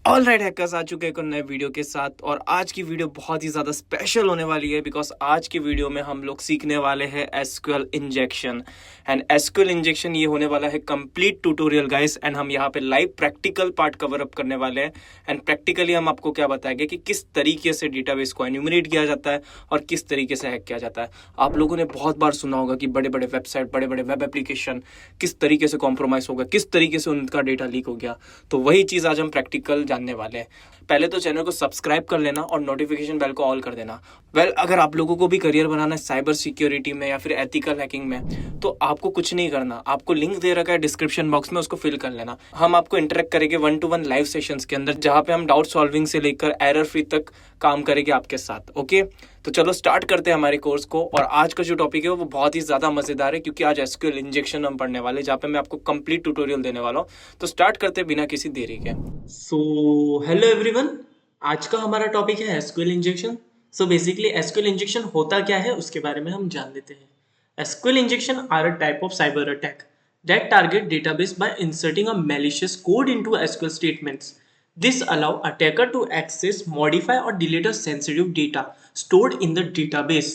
All right hackers आ चुके हैं एक और नए वीडियो के साथ। और आज की वीडियो बहुत ही ज़्यादा स्पेशल होने वाली है बिकॉज आज की वीडियो में हम लोग सीखने वाले हैं SQL injection. And SQL injection ये होने वाला है कंप्लीट ट्यूटोरियल गाइस। एंड हम यहाँ पे live practical part cover up करने वाले हैं। एंड प्रैक्टिकली हम आपको क्या बताएंगे कि किस तरीके से डेटाबेस को एन्यूमरेट किया जाता है और किस तरीके से हैक किया जाता है। आप लोगों ने बहुत बार सुना होगा कि बड़े बड़े वेबसाइट, बड़े बड़े वेब एप्लीकेशन किस तरीके से कॉम्प्रोमाइज़ होगा, किस तरीके से उनका डेटा लीक हो गया। तो वही चीज़ आज हम प्रैक्टिकल जानने वाले हैं। पहले तो चैनल को सब्सक्राइब कर लेना और नोटिफिकेशन बेल को ऑल कर देना। अगर आप लोगों को भी करियर बनाना है साइबर सिक्योरिटी में या फिर एथिकल हैकिंग में, तो आपको कुछ नहीं करना। आपको लिंक दे रखा है डिस्क्रिप्शन बॉक्स में, उसको फिल कर लेना। हम आपको इंटरेक्ट करेंगे 1-to-1 लाइव सेशंस के अंदर, जहाँ पे हम डाउट सॉल्विंग से लेकर एरर फ्री तक काम करेंगे आपके साथ। ओके, तो चलो स्टार्ट करते हैं हमारे कोर्स को। और आज का जो टॉपिक है वो बहुत ही ज़्यादा मज़ेदार है क्योंकि आज एसक्यूएल इंजेक्शन हम पढ़ने वाले, जहाँ पे मैं आपको कंप्लीट ट्यूटोरियल देने वाला हूँ। तो स्टार्ट करते हैं बिना किसी देरी के। सो हेलो एवरीवन, आज का हमारा टॉपिक है SQL injection. So basically SQL injection होता क्या है उसके बारे में हम जान लेते हैं। SQL injection are a type of cyber attack that target database by inserting a malicious code into SQL statements. This allow attacker to access, modify or delete a sensitive data stored in the database.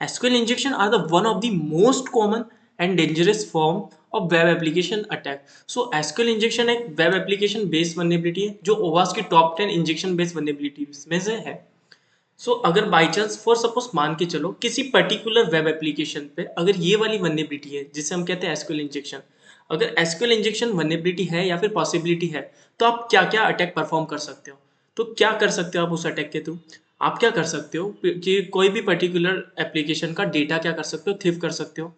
SQL injection are the one of the most common and dangerous form of web application attack. So SQL injection एक web application based vulnerability है जो OWASP की top 10 injection based vulnerabilities में से है। अगर by chance for suppose मान के चलो किसी पर्टिकुलर वेब एप्लीकेशन पे अगर ये वाली वनएबिलिटी है जिसे हम कहते हैं एसक्यूएल इंजेक्शन, अगर एसक्यूएल इंजेक्शन वनएबिलिटी है या फिर पॉसिबिलिटी है, तो आप क्या क्या अटैक परफॉर्म कर सकते हो। तो क्या कर सकते हो आप उस अटैक के थ्रू? आप क्या कर सकते हो कि कोई भी पर्टिकुलर एप्लीकेशन का डेटा क्या कर सकते हो, थिव कर सकते हो,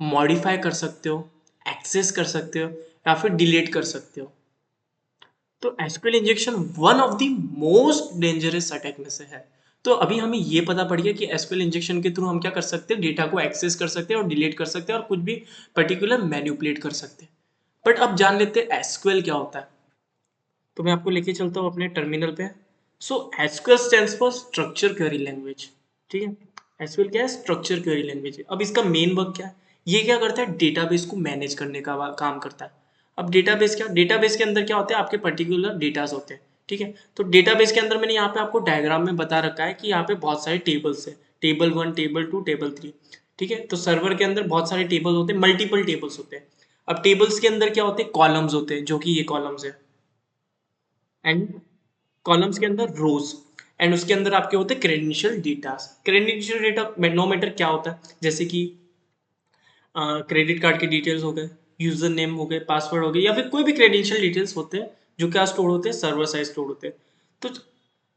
मॉडिफाई कर सकते हो, एक्सेस कर सकते हो या फिर डिलीट कर सकते हो। तो SQL injection one of the most dangerous attack में से है। तो अभी हमें ये पता पड़ गया कि एसक्यूएल इंजेक्शन के थ्रू हम क्या कर सकते हैं, डेटा को एक्सेस कर सकते हैं और डिलीट कर सकते हैं और कुछ भी पर्टिकुलर मैनिपुलेट कर सकते हैं। बट अब जान लेते हैं एसक्यूएल क्या होता है। तो मैं आपको लेके चलता हूँ अपने टर्मिनल पे। SQL stands for structure query language. ठीक है, एसक्यूएल क्या है? Structure query language. अब इसका मेन वर्क क्या है? ये क्या करता है? डेटाबेस को मैनेज करने का काम करता है। अब डेटाबेस क्या, डेटाबेस के अंदर क्या होता है? आपके पर्टिकुलर डेटास होते हैं। ठीक है, तो डेटाबेस के अंदर मैंने यहाँ पे आपको डायग्राम में बता रखा है कि यहाँ पे बहुत सारे टेबल्स है, टेबल 1, टेबल 2, टेबल 3। ठीक है, तो सर्वर के अंदर बहुत सारे टेबल होते हैं, मल्टीपल टेबल्स होते हैं। अब टेबल्स के अंदर क्या होते हैं? कॉलम्स होते हैं, जो कि ये कॉलम्स है। एंड कॉलम्स के अंदर रोज। एंड उसके अंदर आपके होते हैं credential data. Credential data no matter क्या होता है, जैसे कि क्रेडिट कार्ड के डिटेल्स हो गए, यूजर नेम हो गए, पासवर्ड हो गए, या फिर कोई भी क्रेडेंशियल डिटेल्स होते हैं जो क्या स्टोर होते हैं, सर्वर साइड स्टोर होते हैं। तो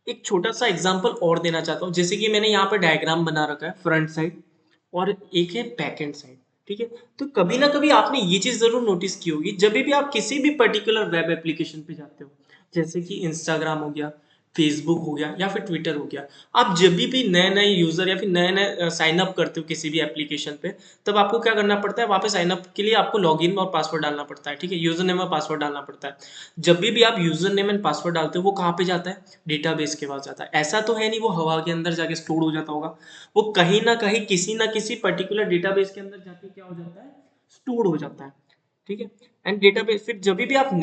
एक छोटा सा एग्जांपल और देना चाहता हूँ, जैसे कि मैंने यहाँ पर डायग्राम बना रखा है, फ्रंट साइड और एक है बैक एंड साइड। ठीक है, तो कभी ना कभी आपने ये चीज जरूर नोटिस की होगी, जब भी आप किसी भी पर्टिकुलर वेब एप्लीकेशन पे जाते हो, जैसे कि इंस्टाग्राम हो गया, फेसबुक हो गया या फिर ट्विटर हो गया, आप जब भी नए नए यूजर या फिर नए नए साइन अप करते हो किसी भी एप्लीकेशन पे, तब आपको क्या करना पड़ता है? वहाँ पे साइन अप के लिए आपको लॉगिन और पासवर्ड डालना पड़ता है। ठीक है, यूजर नेम और पासवर्ड डालना पड़ता है। जब भी आप यूजर नेम एंड पासवर्ड डालते हो, वो कहाँ पे जाता है? डेटाबेस के पास जाता है। ऐसा तो है नहीं वो हवा के अंदर जाके स्टोर हो जाता होगा, वो कहीं ना कहीं किसी ना किसी पर्टिकुलर डेटाबेस के अंदर जाके क्या हो जाता है? स्टोर हो जाता है। ठीक है, एंड डेटाबेस फिर जब भी आप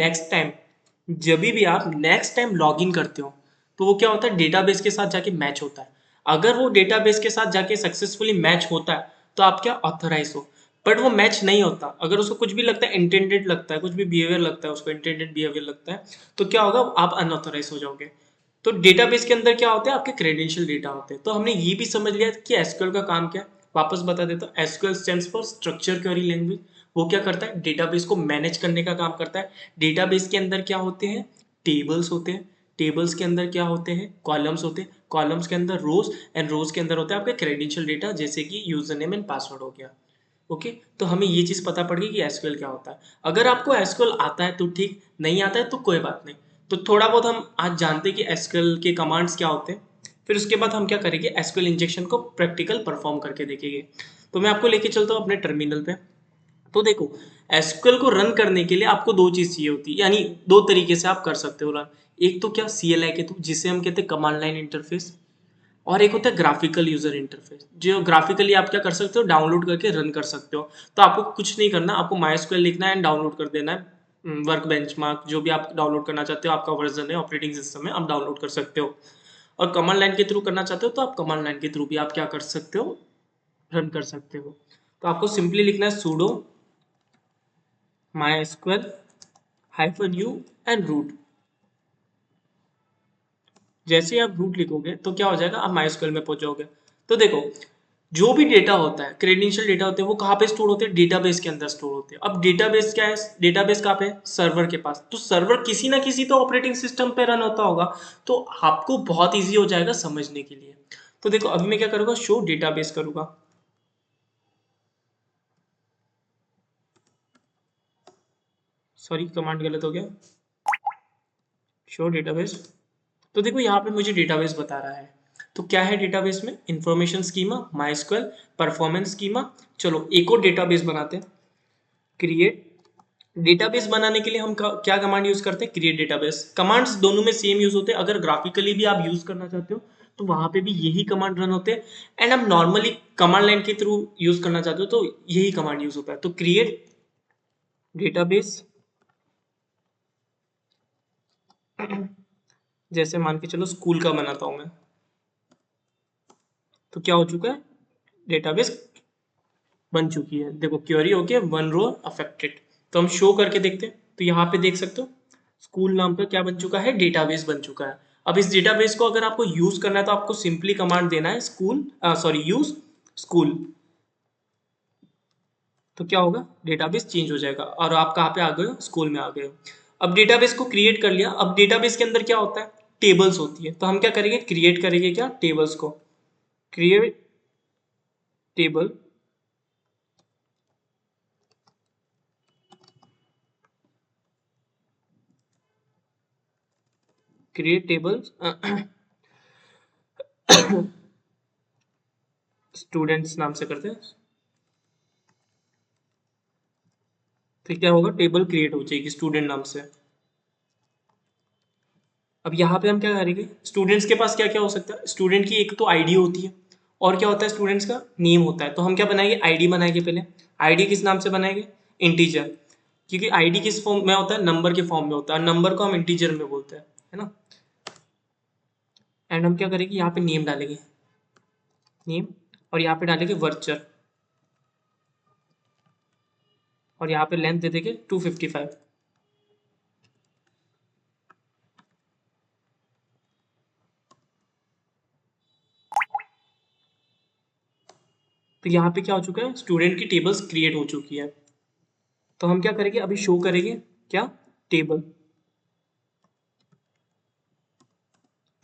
नेक्स्ट टाइम लॉग इन करते हो, तो वो क्या होता है? डेटाबेस के साथ जाके मैच होता है। अगर वो डेटाबेस के साथ जाके सक्सेसफुली मैच होता है, तो आप क्या ऑथराइज हो। बट वो मैच नहीं होता, अगर उसको कुछ भी लगता है, इंटेंडेड लगता है, कुछ भी बिहेवियर लगता है, उसको इंटेंडेड बिहेवियर लगता है, तो क्या होगा? आप अनऑथराइज हो जाओगे। तो डेटाबेस के अंदर क्या होता है? आपके क्रेडेंशियल डेटा होते हैं। तो हमने ये भी समझ लिया कि एसक्यूएल का काम क्या है। वापस बता देता हूँ, SQL stands for structure query language. वो क्या करता है? डेटाबेस को मैनेज करने का काम करता है। डेटाबेस के अंदर क्या होते हैं? टेबल्स होते हैं। टेबल्स के अंदर क्या होते हैं? कॉलम्स होते हैं। कॉलम्स के अंदर रोज, एंड रोज के अंदर होता है आपका क्रेडेंशियल डेटा, जैसे कि यूजर नेम एंड पासवर्ड हो गया। ओके, तो हमें ये चीज पता पड़ गई कि एसक्यूएल क्या होता है। अगर आपको एसक्यूएल आता है तो ठीक, नहीं आता है तो कोई बात नहीं। तो थोड़ा बहुत हम आज जानते हैं कि एसक्यूएल के कमांड्स क्या होते हैं। फिर उसके बाद हम क्या करेंगे? एसक्यूएल इंजेक्शन को प्रैक्टिकल परफॉर्म करके देखेंगे। तो मैं आपको लेके चलता हूँ अपने टर्मिनल पे। तो देखो, एसक्यूएल को रन करने के लिए आपको दो चीज चाहिए होती है, यानी दो तरीके से आप कर सकते हो रन। एक तो क्या, सीएलआई के थ्रू, जिसे हम कहते हैं कमांड लाइन इंटरफेस। और एक होता है ग्राफिकल यूजर इंटरफेस, जो ग्राफिकली आप क्या कर सकते हो? डाउनलोड करके रन कर सकते हो। तो आपको कुछ नहीं करना, आपको माइस्क्वेल लिखना है एंड डाउनलोड कर देना है। वर्क बेंचमार्क जो भी आप डाउनलोड करना चाहते हो, आपका वर्जन है, ऑपरेटिंग सिस्टम है, आप डाउनलोड कर सकते हो। और कमांड लाइन के थ्रू करना चाहते हो तो आप कमांड लाइन के थ्रू भी आप क्या कर सकते हो, रन कर सकते हो। तो आपको सिंपली लिखना है sudo mysql -u and root. जैसे ही आप रूट लिखोगे तो क्या हो जाएगा, आप MySQL में पहुंच जाओगे। तो देखो, जो भी डेटा होता है, क्रेडेंशियल डेटा होते हैं, वो कहाँ पे स्टोर होते हैं, डेटाबेस के अंदर स्टोर होते हैं। अब डेटाबेस क्या है, डेटाबेस कहाँ पे है, सर्वर के पास। तो सर्वर किसी ना किसी तो ऑपरेटिंग सिस्टम पे रन होता होगा, तो आपको बहुत ईजी हो जाएगा समझने के लिए। तो देखो अभी मैं क्या करूँगा, शो डेटाबेस करूँगा। सॉरी, कमांड गलत हो गया, शो डेटाबेस। तो देखो यहाँ पे मुझे डेटाबेस बता रहा है। तो क्या है डेटाबेस में, इंफॉर्मेशन स्कीमा, माइस्क्वेल, परफॉर्मेंस स्कीमा। चलो एक और डेटाबेस बनाते हैं, क्रिएट। डेटाबेस बनाने के लिए हम क्या कमांड यूज करते हैं, क्रिएट डेटाबेस। कमांड्स दोनों में सेम यूज होते हैं। अगर ग्राफिकली भी आप यूज करना चाहते हो तो वहां पे भी यही कमांड रन होते हैं। एंड हम नॉर्मली कमांड लाइन के थ्रू यूज करना चाहते हो तो यही कमांड यूज होता है। तो क्रिएट डेटाबेस, जैसे मान के चलो स्कूल का बनाता हूं मैं, तो क्या हो चुका है, डेटाबेस बन चुकी है। देखो क्वेरी हो गया, वन रो अफेक्टेड। तो हम शो करके देखते हैं, तो यहाँ पे देख सकते हो स्कूल नाम का क्या बन चुका है, डेटाबेस बन चुका है। अब इस डेटाबेस को अगर आपको यूज करना है तो आपको सिंपली कमांड देना है स्कूल, सॉरी यूज स्कूल। तो क्या होगा, डेटाबेस चेंज हो जाएगा और आप कहाँ पे आ गए हो, स्कूल में आ गए हो। अब डेटाबेस को क्रिएट कर लिया। अब डेटाबेस के अंदर क्या होता है, टेबल्स होती है। तो हम क्या करेंगे, क्रिएट करेंगे क्या, टेबल्स को। Create table, create tables students नाम से करते हैं। तो क्या होगा, टेबल क्रिएट हो जाएगी स्टूडेंट नाम से। अब यहाँ पे हम क्या करेंगे, स्टूडेंट्स के पास क्या क्या हो सकता है, स्टूडेंट की एक तो आईडी होती है, और क्या होता है, स्टूडेंट्स का नेम होता है। तो हम क्या बनाएंगे, आईडी बनाएंगे पहले। आईडी किस नाम से बनाएंगे, इंटीजर। क्योंकि आईडी किस फॉर्म में होता है, नंबर के फॉर्म में होता है। नंबर को हम इंटीजर में बोलते हैं, है ना। एंड हम क्या करेंगे, यहाँ पे नेम डालेंगे, नेम। और यहाँ पे डालेंगे वर्चर, और यहाँ पे लेंथ दे देंगे 255। तो यहाँ पे क्या हो चुका है, स्टूडेंट की टेबल्स क्रिएट हो चुकी है। तो हम क्या करेंगे, अभी शो करेंगे क्या, टेबल।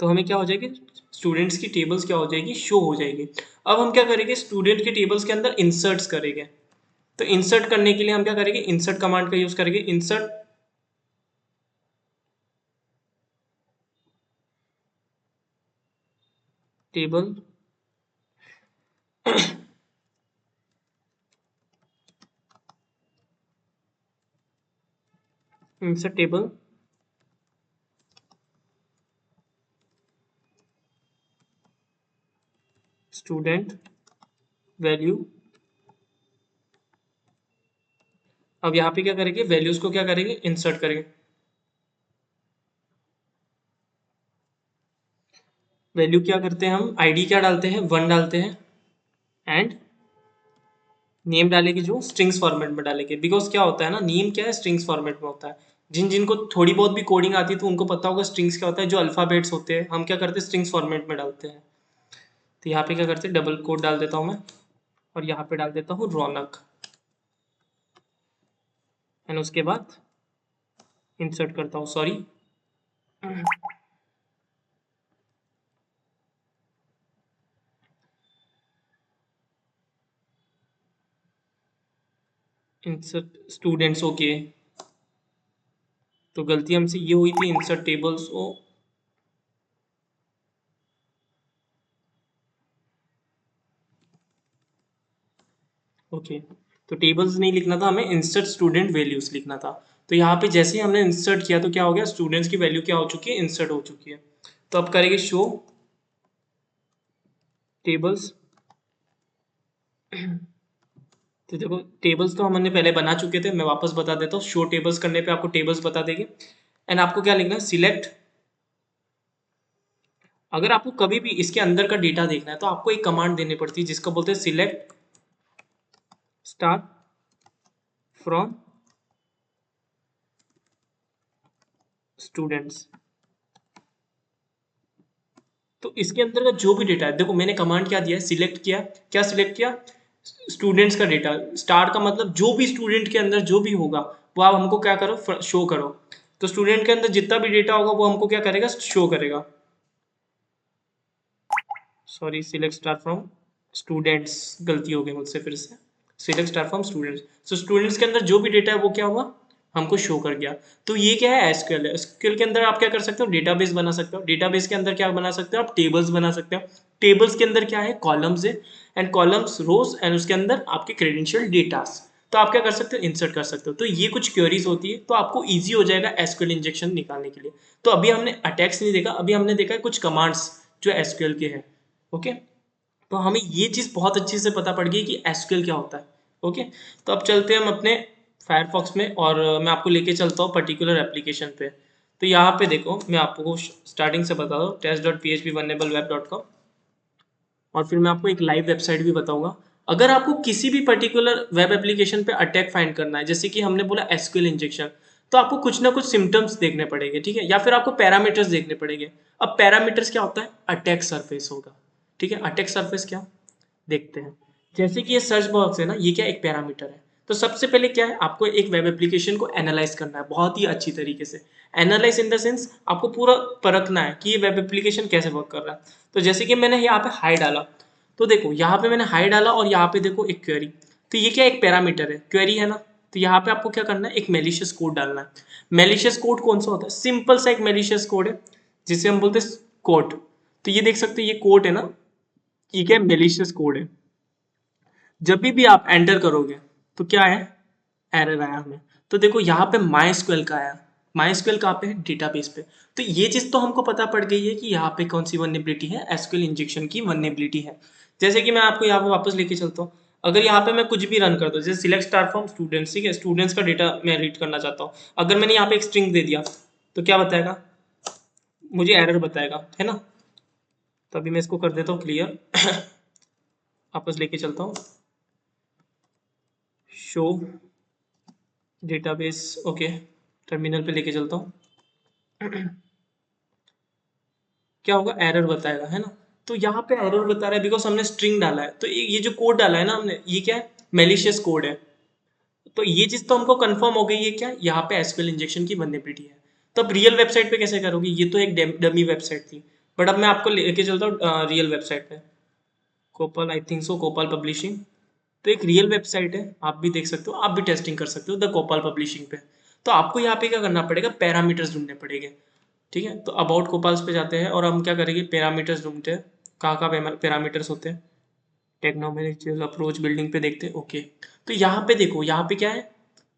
तो हमें क्या हो जाएगी, स्टूडेंट्स की टेबल्स क्या हो जाएगी, शो हो जाएगी। अब हम क्या करेंगे, स्टूडेंट के टेबल्स के अंदर इंसर्ट्स करेंगे। तो इंसर्ट करने के लिए हम क्या करेंगे, इंसर्ट कमांड का यूज करेंगे। Insert table, insert table student value. अब यहाँ पे क्या करेंगे, वैल्यूज को क्या करेंगे, इंसर्ट करेंगे। वैल्यू क्या करते हैं हम, आईडी क्या डालते हैं, 1 डालते हैं। एंड नेम डालेंगे जो स्ट्रिंग्स फॉर्मेट में डालेंगे। बिकॉज क्या होता है ना, नेम क्या है, स्ट्रिंग्स फॉर्मेट में होता है। जिनको थोड़ी बहुत भी कोडिंग आती है तो उनको पता होगा स्ट्रिंग्स क्या होता है। जो अल्फाबेट्स होते हैं हम क्या करते हैं, स्ट्रिंग्स फॉर्मेट में डालते हैं। तो यहाँ पे क्या करते हैं, डबल कोड डाल देता हूँ मैं, और यहाँ पे डाल देता हूँ रौनक। एंड उसके बाद इंसर्ट करता हूँ, सॉरी, इंसर्ट स्टूडेंट्स। ओके, तो गलती हमसे ये हुई थी, इंसर्ट टेबल्स ओ। ओके, तो टेबल्स नहीं लिखना था हमें, इंसर्ट स्टूडेंट वैल्यूज लिखना था। तो यहाँ पे जैसे ही हमने इंसर्ट किया तो क्या हो गया, स्टूडेंट्स की वैल्यू क्या हो चुकी है, इंसर्ट हो चुकी है। तो अब करेंगे शो टेबल्स तो देखो टेबल्स तो हमने पहले बना चुके थे, मैं वापस बता देता हूँ। शो टेबल्स करने पे आपको टेबल्स बता देंगे। एंड आपको क्या लिखना है, सिलेक्ट। अगर आपको कभी भी इसके अंदर का डेटा देखना है तो आपको एक कमांड देनी पड़ती है जिसको बोलते हैं सिलेक्ट स्टार फ्रॉम स्टूडेंट्स। तो इसके अंदर का जो भी डेटा है, देखो मैंने कमांड क्या दिया है, सिलेक्ट किया। क्या सिलेक्ट किया, स्टूडेंट्स का डेटा। स्टार का मतलब जो भी स्टूडेंट के अंदर जो भी होगा वो आप हमको क्या करो, शो करो। तो स्टूडेंट के अंदर जितना भी डेटा होगा वो हमको क्या करेगा, शो करेगा। Sorry, select star from students, गलती हो गई मुझसे फिर से। Select star from students. So students के अंदर जो भी डेटा है वो क्या हुआ, हमको शो कर गया। तो ये क्या है, एसक्यूएल है। एसक्यूएल के अंदर आप क्या कर सकते हो, डेटाबेस बना सकते हो। डेटाबेस के अंदर क्या बना सकते हो आप, टेबल्स बना सकते हो। टेबल्स के अंदर क्या है, कॉलम्स है, एंड कॉलम्स रोज, एंड उसके अंदर आपके क्रेडेंशियल डेटास। तो आप क्या कर सकते हो, इंसर्ट कर सकते हो। तो ये कुछ क्वेरीज होती है, तो आपको ईजी हो जाएगा एसक्यूएल इंजेक्शन निकालने के लिए। तो अभी हमने अटैक्स नहीं देखा, अभी हमने देखा है कुछ कमांड्स जो एसक्यूएल के हैं। ओके, तो हमें ये चीज़ बहुत अच्छे से पता पड़ गई कि एसक्यूएल क्या होता है। ओके, तो अब चलते हैं हम अपने फायरफॉक्स में, और मैं आपको लेके चलता हूँ पर्टिकुलर एप्लीकेशन पे। तो यहाँ पे देखो, मैं आपको स्टार्टिंग से बता दूँ, test.php vulnerableWeb.com, और फिर मैं आपको एक लाइव वेबसाइट भी बताऊंगा। अगर आपको किसी भी पर्टिकुलर वेब एप्लीकेशन पे अटैक फाइंड करना है, जैसे कि हमने बोला एसक्यूएल इंजेक्शन, तो आपको कुछ ना कुछ सिम्टम्स देखने पड़ेंगे, ठीक है, या फिर आपको पैरामीटर्स देखने पड़ेंगे। अब पैरामीटर्स क्या होता है, अटैक सरफेस होगा। ठीक है, अटैक सरफेस क्या, देखते हैं। जैसे कि ये सर्च बॉक्स है ना, ये क्या एक पैरामीटर है। तो सबसे पहले क्या है, आपको एक वेब एप्लीकेशन को एनालाइज करना है बहुत ही अच्छी तरीके से। एनालाइज इन द सेंस, आपको पूरा परखना है कि ये वेब एप्लीकेशन कैसे वर्क कर रहा है। तो जैसे कि मैंने यहाँ पे हाई डाला, तो देखो यहाँ पे मैंने हाई डाला, और यहाँ पे देखो एक क्वेरी। तो ये क्या एक पैरामीटर है, क्वेरी है ना। तो यहाँ पे आपको क्या करना है, एक मेलिशियस कोड डालना है। मेलिशियस कोड कौन सा होता है, सिंपल सा एक मेलिशियस कोड है जिसे हम बोलते हैं कोड। तो ये देख सकते हो, ये कोड है ना, ये क्या मेलिशियस कोड है। जब भी आप एंटर करोगे तो क्या है, एरर आया हमें। तो देखो यहाँ पे माई स्क्वेल का आया। माई स्क्वेल कहाँ पे है, डेटाबेस पे। तो ये चीज तो हमको पता पड़ गई है कि यहाँ पे कौन सी वनएबिलिटी है, एसक्यूएल इंजेक्शन की वनएबिलिटी है। जैसे कि मैं आपको यहाँ पे वापस लेके चलता हूँ। अगर यहाँ पे मैं कुछ भी रन करता हूँ, जैसे सिलेक्ट स्टार फ्रॉम स्टूडेंट्स, ठीक है, स्टूडेंट्स का डेटा मैं रीड करना चाहता हूँ। अगर मैंने यहाँ पे एक स्ट्रिंग दे दिया तो क्या बताएगा, मुझे एरर बताएगा, है ना। तो अभी मैं इसको कर देता हूँ क्लियर, वापस लेके चलता हूँ। शो डेटाबेस, ओके, टर्मिनल पे लेके चलता हूँ। क्या होगा, एरर बताएगा, है ना। तो यहाँ पे एरर बता रहा है बिकॉज हमने स्ट्रिंग डाला है। तो ये जो कोड डाला है ना हमने, ये क्या है, मेलिशियस कोड है। तो ये चीज तो हमको कंफर्म हो गई है, क्या यहाँ पे एसक्यूएल इंजेक्शन की वल्नरेबिलिटी है। तो अब रियल वेबसाइट पे कैसे करोगे, ये तो एक डमी वेबसाइट थी, बट अब मैं आपको लेके चलता हूँ रियल वेबसाइट पे। कोपल, आई थिंक सो, कोपल पब्लिशिंग। तो एक रियल वेबसाइट है, आप भी देख सकते हो, आप भी टेस्टिंग कर सकते हो द कोपल पब्लिशिंग पे। तो आपको यहाँ पे क्या करना पड़ेगा, पैरामीटर्स ढूंढने पड़ेंगे। ठीक है, तो अबाउट कोपाल्स पे जाते हैं और हम क्या करेंगे, पैरामीटर्स ढूंढते हैं। कहाँ कहाँ पैरामीटर्स होते हैं, टेक्नोमेनेजियल अप्रोच बिल्डिंग पे देखते हैं। ओके, तो यहाँ पे देखो, यहाँ पे क्या है,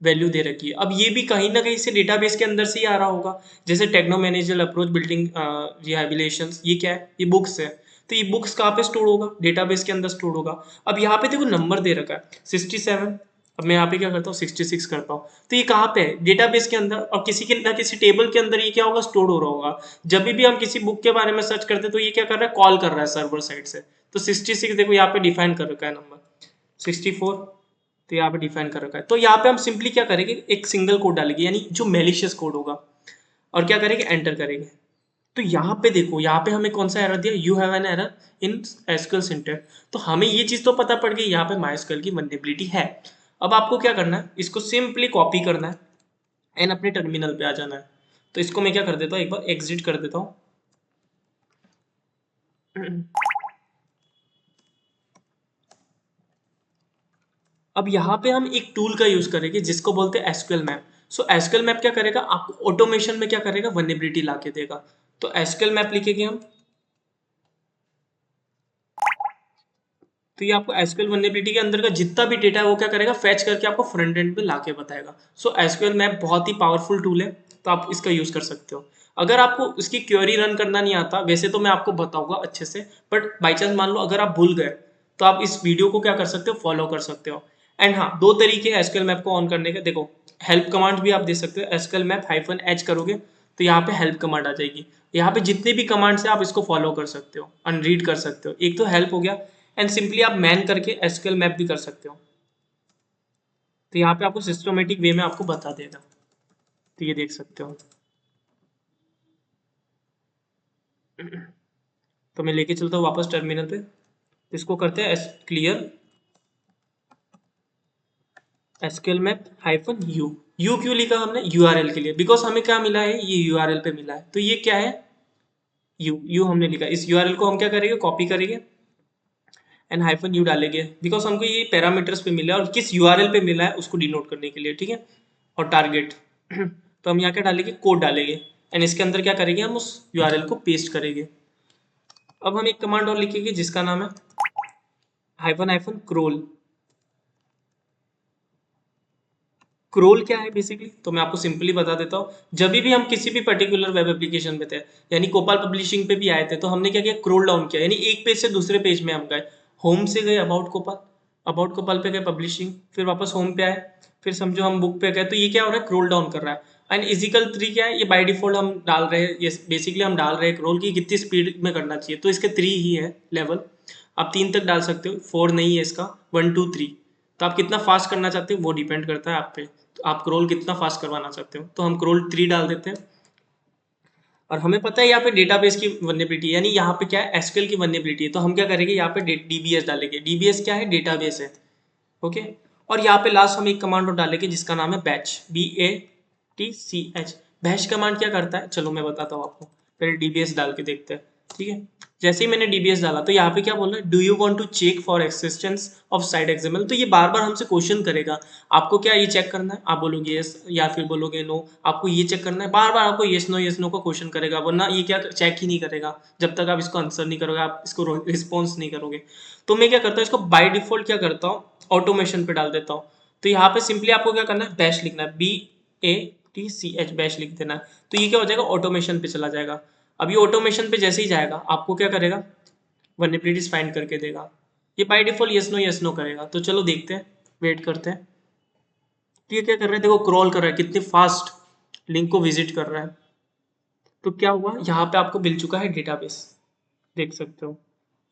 वैल्यू दे रखी है। अब ये भी कहीं ना कहीं से डेटाबेस के अंदर से ही आ रहा होगा। जैसे टेक्नोमेनेजियल अप्रोच बिल्डिंग रिहेबिलिटेशन, ये क्या है, ये बुक्स है। तो ये बुक्स कहाँ पे स्टोर होगा, डेटाबेस के अंदर स्टोर होगा। अब यहाँ पे देखो नंबर दे रखा है 67। अब मैं यहाँ पे क्या करता हूँ, 66 करता हूँ। तो ये कहाँ पे है, डेटाबेस के अंदर, और किसी के ना किसी टेबल के अंदर ये क्या होगा, स्टोर हो रहा होगा। जब भी हम किसी बुक के बारे में सर्च करते हैं तो ये क्या कर रहा है, कॉल कर रहा है सर्वर साइड से। तो 66 देखो यहाँ पे डिफाइन कर रखा है नंबर, 64, तो यहाँ पे डिफाइन कर रखा है। तो यहाँ पे हम सिंपली क्या करेंगे, एक सिंगल कोड डालेंगे, यानी जो मेलिशियस कोड होगा, और क्या करेंगे, एंटर करेंगे। तो यहाँ पे देखो, यहाँ पे हमें कौन सा एरर दिया, you have an error in SQL syntax. तो हमें ये चीज तो पता पड़ गई, यहाँ पे माइस्क्यूएल की वल्नरेबिलिटी है। अब आपको क्या करना है, इसको सिंपली कॉपी करना है एंड अपने टर्मिनल पे आ जाना है। तो इसको मैं क्या कर देता हूँ, एक बार एग्जिट कर देता हूँ। अब यहाँ पे हम एक टूल का यूज करेंगे जिसको बोलते हैं एसक्यूएल मैप। सो एसक्यूएल मैप क्या करेगा, आपको ऑटोमेशन में क्या करेगा, वल्नरेबिलिटी ला के देगा। तो एसक्यूएल मैप लिखेंगे हम, तो ये आपको एसक्यूएल वल्नरेबिलिटी के अंदर का जितना भी डेटा है वो क्या करेगा, फेच करके आपको फ्रंट एंड पे लाके बताएगा। सो एसक्यूएल मैप बहुत ही पावरफुल टूल है, तो आप इसका यूज कर सकते हो। अगर आपको इसकी क्वेरी रन करना नहीं आता, वैसे तो मैं आपको बताऊंगा अच्छे से, बट बाई चांस मान लो अगर आप भूल गए, तो आप इस वीडियो को क्या कर सकते हो, फॉलो कर सकते हो। एंड हाँ, दो तरीके हैं एसक्यूएल मैप को ऑन करने के। देखो, हेल्प कमांड भी आप दे सकते हो। एसक्यूएल मैप -h करोगे तो यहाँ पे हेल्प कमांड आ जाएगी। यहाँ पे जितने भी कमांड्स हैं आप इसको फॉलो कर सकते हो, अनरीड कर सकते हो। एक तो हेल्प हो गया, एंड सिंपली आप मैन करके एसक्यूएल मैप भी कर सकते हो। तो यहाँ पे आपको सिस्टमेटिक वे में आपको बता देगा। तो ये देख सकते हो। तो मैं लेके चलता हूँ वापस टर्मिनल पे। इसको करते हैं clear SQL map -u। u क्यों लिखा हमने? URL के लिए, बिकॉज हमें क्या मिला है, ये URL पे मिला है। तो ये क्या है? u हमने लिखा। इस URL को हम क्या करेंगे? कॉपी करेंगे एंड -u डालेंगे, बिकॉज हमको ये पैरामीटर्स पे मिला है और किस URL पे मिला है उसको डिनोट करने के लिए, ठीक है। और टारगेट तो हम यहाँ क्या डालेंगे? कोड डालेंगे एंड इसके अंदर क्या करेंगे? हम उस URL को पेस्ट करेंगे। अब हम एक कमांड और लिखेंगे जिसका नाम है -crawl। क्रोल क्या है बेसिकली? तो मैं आपको सिंपली बता देता हूँ। जब भी हम किसी भी पर्टिकुलर वेब एप्लीकेशन पे थे, यानी कोपाल पब्लिशिंग पे भी आए थे, तो हमने क्या किया? क्रोल डाउन किया, यानी एक पेज से दूसरे पेज में हम गए। होम से गए अबाउट कोपाल पे गए पब्लिशिंग, फिर वापस होम पे आए, फिर समझो हम बुक पे गए। तो ये क्या हो रहा है? क्रोल डाउन कर रहा है। एंड इजिकल 3 क्या है? ये बाय डिफॉल्ट हम डाल रहे हैं, ये बेसिकली हम डाल रहे हैं क्रोल की कितनी स्पीड में करना चाहिए। तो इसके 3 ही है लेवल, आप 3 तक डाल सकते हो, 4 नहीं है इसका, 1 2 3। तो आप कितना फास्ट करना चाहते हो वो डिपेंड करता है आप पे। तो आप क्रोल कितना फास्ट करवाना चाहते हो, तो हम क्रोल 3 डाल देते हैं। और हमें पता है यहाँ पे डेटाबेस की वल्नरेबिलिटी, यानी यहाँ पे क्या है? एसक्यूएल की वल्नरेबिलिटी है। तो हम क्या करेंगे? यहाँ पे डीबीएस डालेंगे। डीबीएस क्या है? डेटाबेस है, ओके। और यहाँ पे लास्ट हम एक कमांड और डालेंगे जिसका नाम है बैच, BATCH। बैच कमांड क्या करता है? चलो मैं बताता हूँ आपको, पहले डीबीएस डाल के देखते हैं, ठीक है। जैसे ही मैंने डीबीएस डाला तो यहाँ पे क्या बोल रहा है? Do you want to check for existence of site XML. तो ये बार बार हमसे क्वेश्चन करेगा, आपको क्या ये चेक करना है? आप बोलोगे यस या फिर बोलोगे नो। आपको ये चेक करना है, बार बार आपको यस नो का क्वेश्चन करेगा, वरना ये क्या चेक ही नहीं करेगा जब तक आप इसको आंसर नहीं करोगे, आप इसको रिस्पॉन्स नहीं करोगे। तो मैं क्या करता हूँ? इसको बाय डिफॉल्ट क्या करता हूँ? ऑटोमेशन पे डाल देता हूँ। तो यहाँ पे सिंपली आपको क्या करना है? बैश लिखना है, BATCH, बैश लिख देना है। तो ये क्या हो जाएगा? ऑटोमेशन पे चला जाएगा। अब ये ऑटोमेशन पे जैसे ही जाएगा, आपको क्या करेगा? वल्नरेबिलिटीज फाइंड करके देगा। ये बाय डिफॉल्ट यस नो करेगा। तो चलो देखते हैं, वेट करते हैं। तो ये क्या कर रहा है? देखो, क्रॉल कर रहा है, कितनी फास्ट लिंक को विजिट कर रहा है। तो क्या हुआ? यहाँ पे आपको मिल चुका है डेटाबेस, देख सकते हो।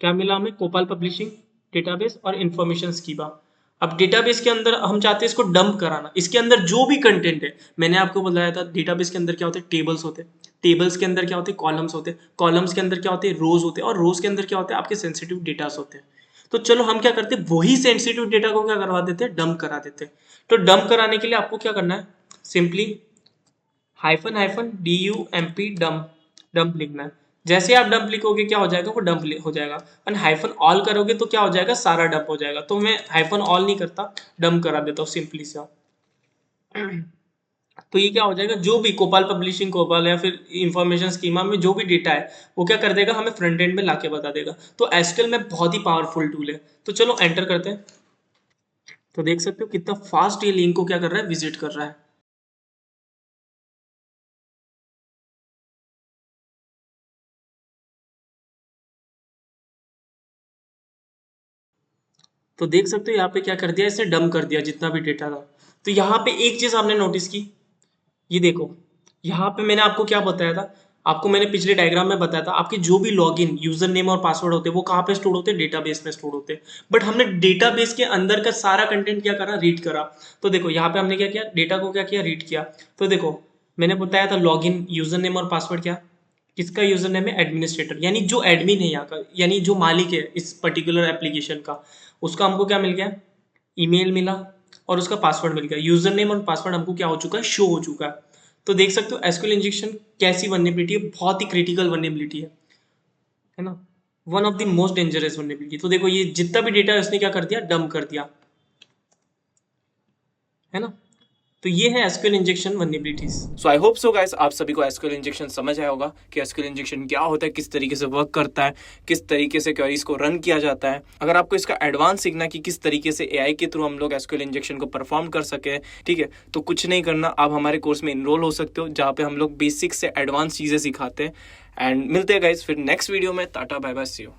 क्या मिला हमें? कोपाल पब्लिशिंग डेटाबेस और इंफॉर्मेशन स्कीमा। अब डेटाबेस के अंदर हम चाहते हैं इसको डंप कराना। इसके अंदर जो भी कंटेंट है, मैंने आपको बताया था डेटाबेस के अंदर क्या होते हैं? टेबल्स होते हैं। टेबल्स के अंदर क्या होते हैं? कॉलम्स होते हैं। कॉलम्स के अंदर क्या होते हैं? रोज होते हैं। और रोज के अंदर क्या होते हैं? आपके सेंसिटिव डेटास होते हैं। तो चलो हम क्या करते हैं? वही सेंसिटिव डेटा को क्या करवा देते हैं? डंप करा देते हैं। तो डंप कराने के लिए आपको क्या करना है? सिंपली -dump डंप लिखना है। जैसे आप डंप लिखोगे क्या हो जाएगा? वो डंप हो जाएगा। और हाइफन ऑल करोगे तो क्या हो जाएगा? सारा डंप हो जाएगा। तो मैं हाइफन ऑल नहीं करता, डंप करा देता हूँ सिंपली सा। तो ये क्या हो जाएगा? जो भी कोपाल पब्लिशिंग, कोपाल या फिर इंफॉर्मेशन स्कीमा में जो भी डेटा है वो क्या कर देगा? हमें फ्रंट एंड में लाके बता देगा। तो एसक्यूएल में बहुत ही पावरफुल टूल है। तो चलो एंटर करते हैं। तो देख सकते हो कितना फास्ट ये लिंक को क्या कर रहा है? विजिट कर रहा है। तो देख सकते हो यहाँ पे क्या कर दिया? इसने डंप कर दिया जितना भी डेटा था। तो यहाँ पे एक चीज आपने नोटिस की, ये देखो, यहाँ पे मैंने आपको क्या बताया था? आपको मैंने पिछले डायग्राम में बताया था, आपके जो भी लॉगिन यूजर नेम और पासवर्ड होते हैं वो कहाँ पे स्टोर होते हैं? डेटाबेस में स्टोर होते हैं। बट हमने डेटाबेस के अंदर का सारा कंटेंट क्या करा? रीड करा। तो देखो यहाँ पे हमने क्या किया? डेटा को क्या किया? रीड किया। तो देखो, मैंने बताया था लॉगिन, यूजर नेम और पासवर्ड क्या? किसका यूजर नेम है? एडमिनिस्ट्रेटर, यानी जो एडमिन है यहाँ का, यानी जो मालिक है इस पर्टिकुलर एप्लीकेशन का, उसका हमको क्या मिल गया? ईमेल मिला और उसका पासवर्ड मिल गया। यूजर नेम और पासवर्ड हमको क्या हो चुका है? शो हो चुका है। तो देख सकते हो एसक्यूएल इंजेक्शन कैसी वल्नरेबिलिटी है, बहुत ही क्रिटिकल वल्नरेबिलिटी है ना, one of the most dangerous vulnerability. तो देखो ये जितना भी डेटा है उसने क्या कर दिया? डंप कर दिया, है ना। तो ये है SQL injection vulnerabilities. So I hope so guys, आप सभी को एसक्यूएल इंजेक्शन समझ आया होगा कि एसक्यूएल इंजेक्शन क्या होता है, किस तरीके से वर्क करता है, किस तरीके से क्वेरीज को रन किया जाता है। अगर आपको इसका एडवांस सीखना कि किस तरीके से एआई के थ्रू हम लोग एसक्यूएल इंजेक्शन को परफॉर्म कर सके, ठीक है, तो कुछ नहीं करना, आप हमारे कोर्स में इनरोल हो सकते हो जहाँ पे हम लोग बेसिक से एडवांस चीजें सिखाते हैं। एंड मिलते हैं गाइस फिर नेक्स्ट वीडियो में। टाटा बाय बाय, सी यू।